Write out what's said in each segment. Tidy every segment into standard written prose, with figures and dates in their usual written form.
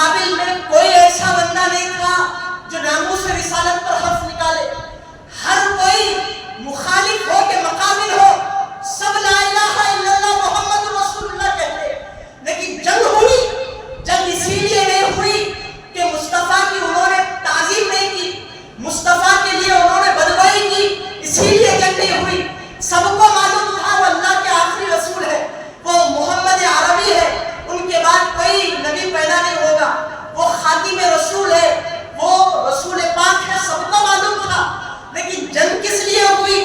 مقابل میں کوئی ایسا بندہ نہیں تھا جو ناموس رسالت پر حرف نکالے. ہر کوئی مخالف ہو کے مقابل ہو، سب لا الہ الا اللہ محمد رسول اللہ کہتے. لیکن جنگ ہوئی، جنگ اسی لیے نہیں ہوئی کہ مصطفیٰ کی انہوں نے تعظیم نہیں کی، مصطفیٰ کے لیے انہوں نے بدگوئی کی، اسی لیے جنگ نہیں ہوئی. سب کو معلوم تھا وہ اللہ کے آخری رسول ہے، وہ محمد عربی ہے، ان کے بعد کوئی نبی پیدا نہیں ہوگا، وہ خاتم رسول ہے، وہ رسول پاک ہے، سب کو معلوم تھا. لیکن جنگ کس لیے ہوئی؟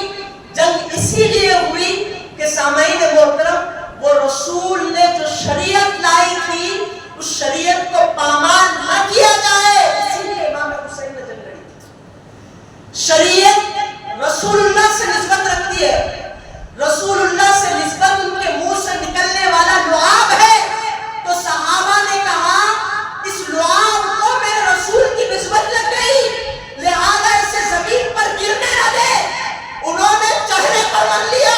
جنگ اسی لیے ہوئی کہ سامعین محترم، وہ رسول نے جو شریعت لائی تھی اس شریعت کو پامال نہ کیا جائے، اسی لیے امام حسین نے جنگ لڑی تھی. شریعت رسول اللہ سے نسبت رکھتی ہے، رسول اللہ سے نسبت ان کے منہ سے نکلنے والا لعاب ہے. تو صحابہ نے کہا اس لعاب کو میرے رسول کی نسبت لگ گئی، لہذا اسے زمین پر گرنے نہ دے. انہوں نے چہرے پر مر لیا.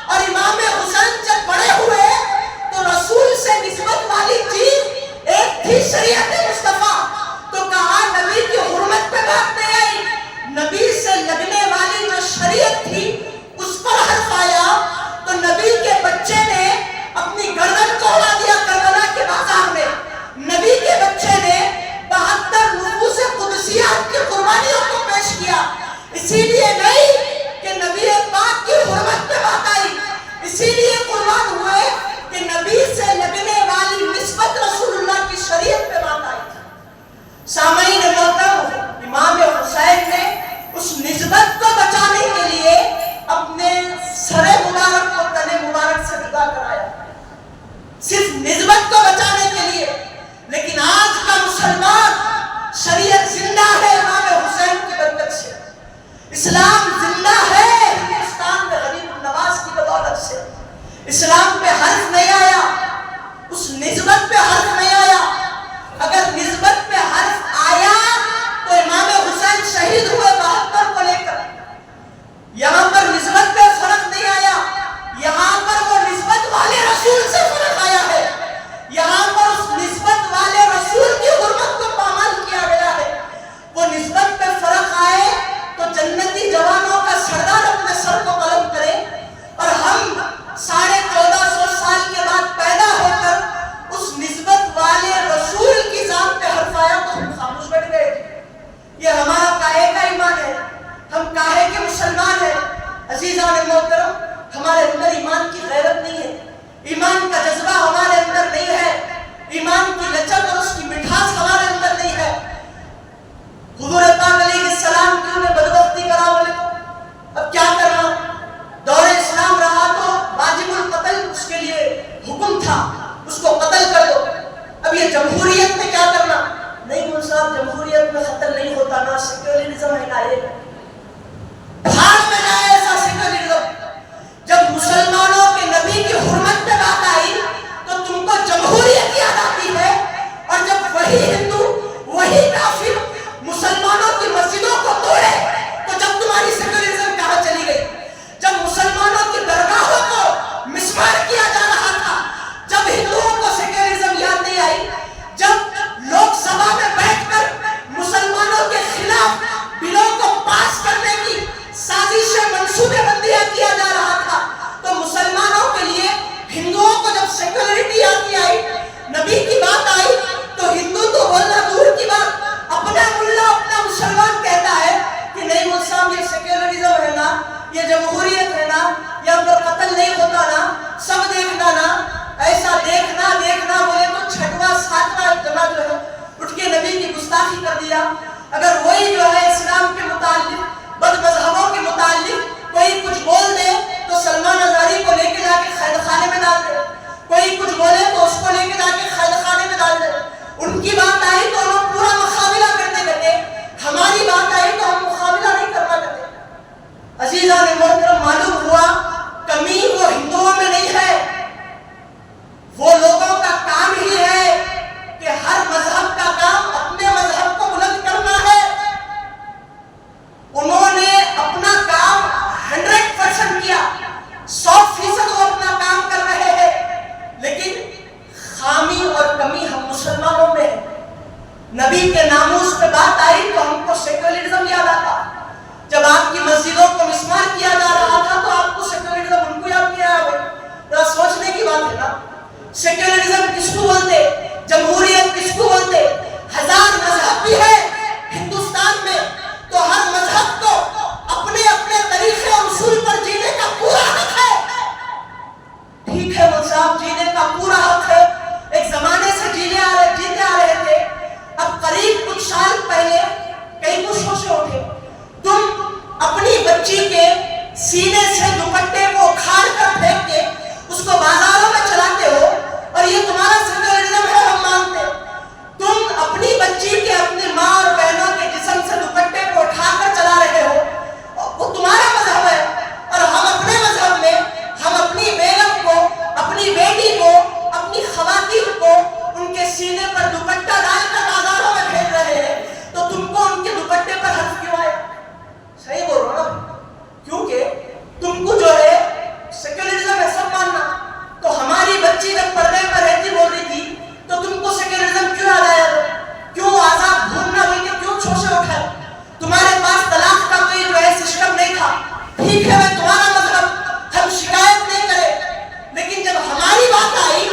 اور امام حسین جب بڑے ہوئے تو رسول سے نسبت والی چیز ایک تھی شریعت مصطفیٰ، تو کہا نبی کی حرمت پہ بات نہیں آئی، نبی سے لگنے والی جو شریعت تھی اس پر حرف آیا. تو نبی کے بچے نے اپنی گردن کو اڑا دیا کربلا کے بازار میں. نبی کے بچے نے 72 نفوس قدسیات کی قربانیوں کو پیش کیا. اسی لیے نہیں کہ نبی پاک کی حرمت پہ بات آئی، اسی لیے قربان ہوئے کہ نبی سے لگنے والی نسبت رسول اللہ کی شریعت پہ بات آئی تھی. سامعین محترم، امام حسین نے اس نسبت کو بچانے کے لیے اپنے سر مبارک کو تن مبارک سے جدا کرایا، صرف نسبت کو بچانے کے لیے. لیکن آج کا مسلمان، شریعت زندہ ہے امام حسین کی برکت سے، اسلام زندہ ہے ہندوستان میں غریب النواز کی بدولت سے. اسلام پہ حرف نہیں آیا، اس نسبت پہ حرف نہیں آیا. اگر نسبت پہ حرف آیا تو امام حسین شہید ہوئے 72 کو لے کر. یہاں پر نسبت پہ فرق نہیں آیا، یہاں پر وہ نسبت والے رسول سے فرق آیا ہے. یہاں پر اس نسبت والے رسول کی حرمت کو پامال کیا گیا ہے. وہ نسبت پہ فرق آئے تو جنتی جوانوں کا سردار اپنے سر کو قلم کرے، اور ہم 1450 سال کے بعد پیدا ہو کر اس نسبت والے رسول کی ذات پہ حرف آیا تو ہم خاموش بیٹھ گئے. یہ ہمارا کاہے کا ایمان ہے، ہم کاہے کے مسلمان ہیں. عزیزان محترم، ہمارے اندر ایمان کی غیرت نہیں ہے، ایمان کا جذبہ ہمارے اندر نہیں ہے، ایمان کی لچک اور اس کی مٹھاس ہمارے اندر نہیں ہے. حضور پاک علیہ السلام کی انہیں بدبختی کرا بولے تو اب کیا کرنا؟ دور اسلام رہا تو واجب القتل اس کے لیے حکم تھا، اس کو قتل کر دو. اب یہ جمہوریت میں کیا کرنا؟ نہیں مول صاحب، جمہوریت میں قتل نہیں ہوتا، نا سیکولرزم ہے، نا یہ بھاڑ میں جائے ایسا سیکولرزم. جب مسلمانوں کے نبی کی حرمت پہ بات آئی تو تم کو جمہوریت یاد آتی ہے، اور جب وہی ہندو، وہی کافر مسلمانوں کی مسجدوں کو توڑے تو جب تمہاری سیکولرزم کہاں چلی گئی؟ جب مسلمانوں کی درگاہوں کو مسمار کیا جا رہا تھا، جب ہندوؤں کو سیکولرزم یاد نہیں آئی، جب لوک سبھا میں بیٹھ کر مسلمانوں کے خلاف بلوں کو پاس کرنے کی سازشیں منصوبے بندیاں کیا جا رہا تھا، تو مسلمانوں کے لیے ہندوؤں کو جب سیکولرٹی یاد آئی، نبی کی بات آئی، تو ہندو تو بولنا دور کی بات، اپنا ملا اپنا مسلمان کہتا ہے کہ نہیں مول صاحب یہ سیکولرزم ہے نا، یہ جمہوریت ہے نا، یہاں پر قتل نہیں ہوتا نا، سب دیکھنا نا. ایسا دیکھنا بولے تو 6واں 7واں اجتماع جو ہے اٹھ کے نبی کی گستاخی کر دیا. اگر وہی جو ہے اسلام کے متعلق، بد مذہبوں کے متعلق کوئی کچھ بول دے تو سلمان ازاری کو لے کے جا کے قید خانے میں ڈال دے، کوئی کچھ بولے تو اس کو لے کے جا کے قید خانے میں ڈال دے. ان کی بات آئی تو ہم پورا مقابلہ کرتے کرتے، ہماری بات آئی تو ہم مقابلہ نہیں کرنا کرتے. عزیزان محترم، معلوم ہوا کمی وہ ہندوؤں میں نہیں ہے، وہ لوگوں کا کام ہی ہے کہ ہر مذہب کا کام اپنے مذہب کو بلند کرنا ہے. انہوں نے اپنا کام 100% کیا، 100% وہ اپنا کام کر رہے ہیں، لیکن خامی اور کمی ہم مسلمانوں میں ہے. کے ناموس پہ بات آئی تو ہم کو سیکولرزم یاد آتا. جب آپ کی مسجدوں کو مسمار کیا جا رہا تھا تو آپ کو سیکولرزم ان کو یاد نہیں آیا بھائی. ذرا سوچنے کی بات ہے نا. سیکولرزم کس کو بولتے؟ جمہوریت کس کو بولتے؟ 1000 مذہب بھی ہے ہندوستان میں تو ہر مذہب کو اپنے اپنے طریقے اور اصول پر جینے کا پورا حق ہے. ٹھیک ہے وہ صاحب، جینے کا پورا حق ہے. ایک زمانے سے جیتے آ رہے تھے. اب قریب کچھ سال پہلے کئی کچھ ہوشے اٹھے. تم اپنی بچی کے سینے سے دوپٹے کو اکھاڑ کر پھینک کے اس کو بازاروں میں چلاتے ہو اور یہ تمہارا سیکولرزم ہے، ہم مانتے. تم اپنی بچی کے اپنی ماں اور بہنوں کے جسم سے دوپٹے کو اٹھا کر چلا رہے ہو، وہ تمہارا مذہب ہے. اور ہم اپنے مذہب میں ہم اپنی بیگم کو، اپنی بیٹی کو، اپنی خواتین کو ان کے سینے پر دوپٹہ ڈال کر بازاروں میں بھیج رہے ہیں. تو تم کو ان کے دوپٹے پر حرف کیوں آئے؟ صحیح بول رہا ہوں نا. کیونکہ تم کو جو ہے سیکولرزم ہے سب ماننا. تو ہماری بچی جب پردے پر رہتی بول رہی تھی تو تم کو سیکولرزم کیوں یاد آیا؟ کیوں آزاد گھومنا ہوئی کہ کیوں چھوشے اٹھائے؟ تمہارے پاس طلاق کا کوئی جو ہے سسٹم نہیں تھا. ٹھیک ہے میں تمہارا مذہب، ہم شکایت نہیں کرے. لیکن جب ہماری بات آئی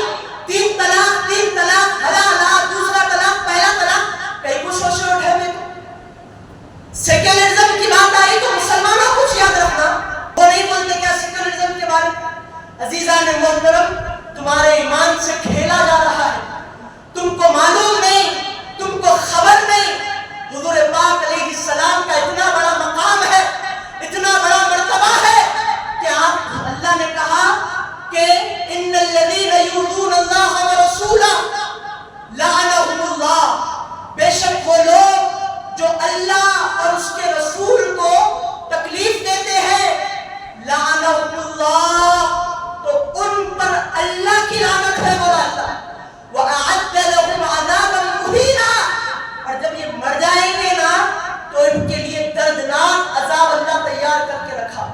3 طلاق حلال، دوسرا طلاق، پہلا طلاق، کئی کچھ ہوشے اٹھے ہوئے. سیکولرزم کی بات آئی تو مسلمانوں کچھ یاد رکھنا. وہ نہیں بولتے کیا سیکولرزم کے بارے میں؟ عزیزان محترم، تمہارے ایمان سے کھیلا جا رہا ہے. تم کو معلوم نہیں، تم کو خبر نہیں. حضور پاک علیہ السلام کا اتنا بڑا مقام ہے، اتنا بڑا مرتبہ ہے کہ اللہ نے کہا کہ ان الذین یؤذون اللہ ورسولہ لعنہم اللہ. بے شک وہ لوگ جو اللہ اور اس کے رسول کو تکلیف دیتے ہیں، لعنہم اللہ، تو ان پر اللہ کی لعنت ہے. بولا اللہ وَأَعَدَّ لَهُمْ عَذَابًا مُهِينًا. اور جب یہ مر جائیں گے نا تو ان کے لیے دردناک عذاب اللہ تیار کر کے رکھا.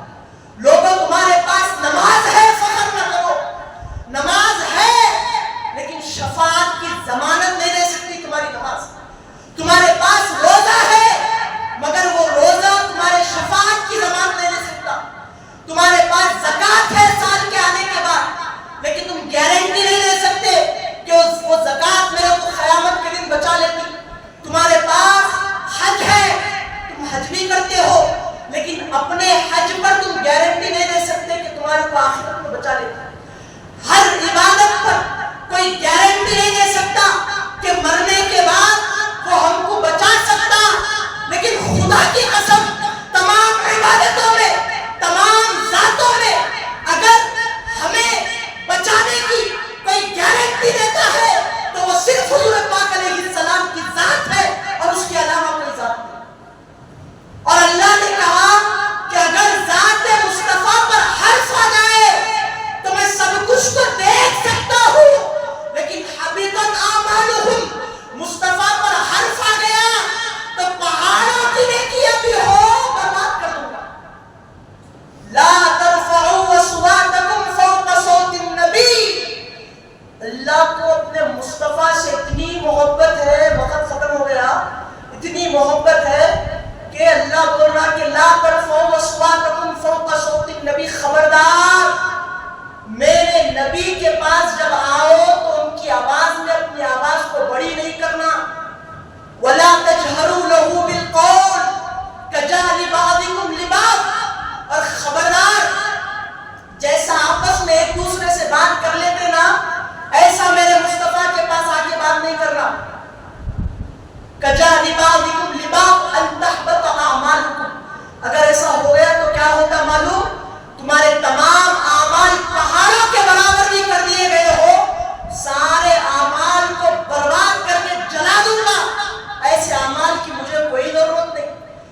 لوگوں تمہارے پاس نماز ہے، فخر نہ کرو. نماز ہے لیکن شفاعت کی ضمانت نہیں دے سکتی تمہاری نماز. تمہارے پاس روزہ ہے مگر وہ روزہ تمہارے شفاعت کی ضمانت نہیں دے سکتا. تمہارے پاس زکات ہے سال کے آنے کے بعد لیکن تم گارنٹی نہیں دے سکتے کہ وہ زکات میرے کو قیامت کے دن بچا لیتی. تمہارے پاس حج ہے، تم حج بھی کرتے ہو لیکن اپنے حج پر تم گارنٹی نہیں دے سکتے کہ تمہارے کو آخرت میں بچا لیتی. ہر عبادت پر کوئی گارنٹی نہیں دے سکتا کہ مرنے کے بعد وہ ہم کو بچا سکتا. لیکن خدا کی قسم تمام عبادتوں میں، تمام ذاتوں میں اگر ہمیں بچانے کی کوئی گارنٹی دیتا ہے تو وہ صرف حضور پاک علیہ السلام کی ذات ہے اور اس کے علاوہ کوئی ذات نہیں. اور اللہ نے کہا کہ اگر ذات مصطفیٰ پر حرف آ جائے تو میں سب کچھ تو دیکھ سکتا ہوں لیکن حبیطت اعمالہم، مصطفیٰ پر حرف آ گیا تو پہاڑوں کی نیکیاں بھی ہو برباد کر دوں گا. لا ترفعوا اصواتکم فوق صوت النبی. اللہ کو اپنے مصطفیٰ سے اتنی محبت ہے، وقت ختم ہو گیا، اتنی محبت ہے کہ اللہ بول رہا کہ لا ترفعوا اصواتکم فوق صوت النبی. خبردار، میرے نبی کے پاس جب آؤ تو ان کی آواز میں اپنی آواز کو بڑی نہیں کرنا. وَلَا تَجْهَرُوا لَهُ بِالْقَوْلِ كَجَهْرِ بَعْضِكُمْ لِبَعْضٍ. اور خبردار، جیسا آپس میں ایک دوسرے سے بات کر لیتے نا ایسا میرے مصطفیٰ کے پاس آگے بات نہیں کرنا. كَجَهْرِ بَعْضِكُمْ لِبَعْضٍ أَن تَحْبَطَ أَعْمَالُكُمْ. اگر ایسا ہو گیا تو کیا ہوتا معلوم؟ تمہارے تمام اعمال پہاڑوں کے برابر بھی کر دیے گئے ہو، سارے اعمال کو برباد کر کے جلا دوں گا. ایسے اعمال کی مجھے کوئی ضرورت نہیں.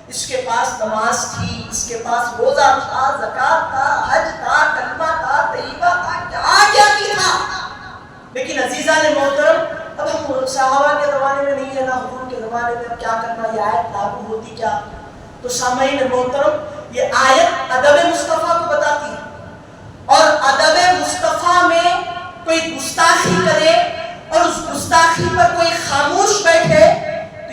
اس کے پاس نماز تھی، اس کے پاس روزہ تھا، زکات تھا، حج تھا، کلمہ تھا، طیبہ تھا، کیا کی تھا. لیکن عزیزان محترم، اب ہم صحابہ کے زمانے میں نہیں ہے نا حضور کے زمانے میں. اب کیا کرنا، یہ آیت لاگو ہوتی کیا؟ تو سامعین محترم، یہ آیت ادب مصطفیٰ کو بتاتی ہے اور ادب مصطفیٰ میں کوئی گستاخی کرے اور اس گستاخی پر کوئی خاموش بیٹھے تو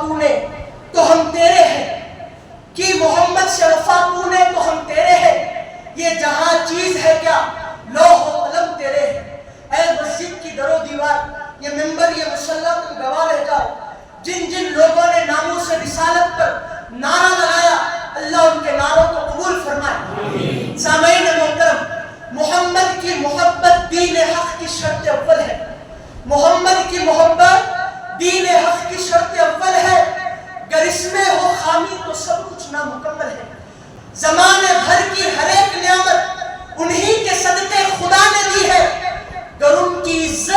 تو نے تو ہم تیرے ہیں، کی محمد سے وفا تو نے تو ہم تیرے ہیں، یہ جہاں چیز ہے کیا لوح و قلم تیرے ہیں۔ اے مسجد کی در و دیوار، یہ ممبر، یہ مصلی، تم گواہ رہ جاؤ، جن جن لوگوں نے ناموس رسالت پر نعرہ لگایا، اللہ ان کے نعروں کو قبول فرمائے۔ سامعین محترم، محمد کی محبت دین حق کی شرط اول ہے، محمد کی محبت دین حق کی شرط اول ہے، گر اس میں ہو خامی تو سب کچھ نامکمل ہے۔ زمانے بھر کی ہر ایک نعمت انہی کے صدقے خدا نے دی ہے، گر ان کی عزت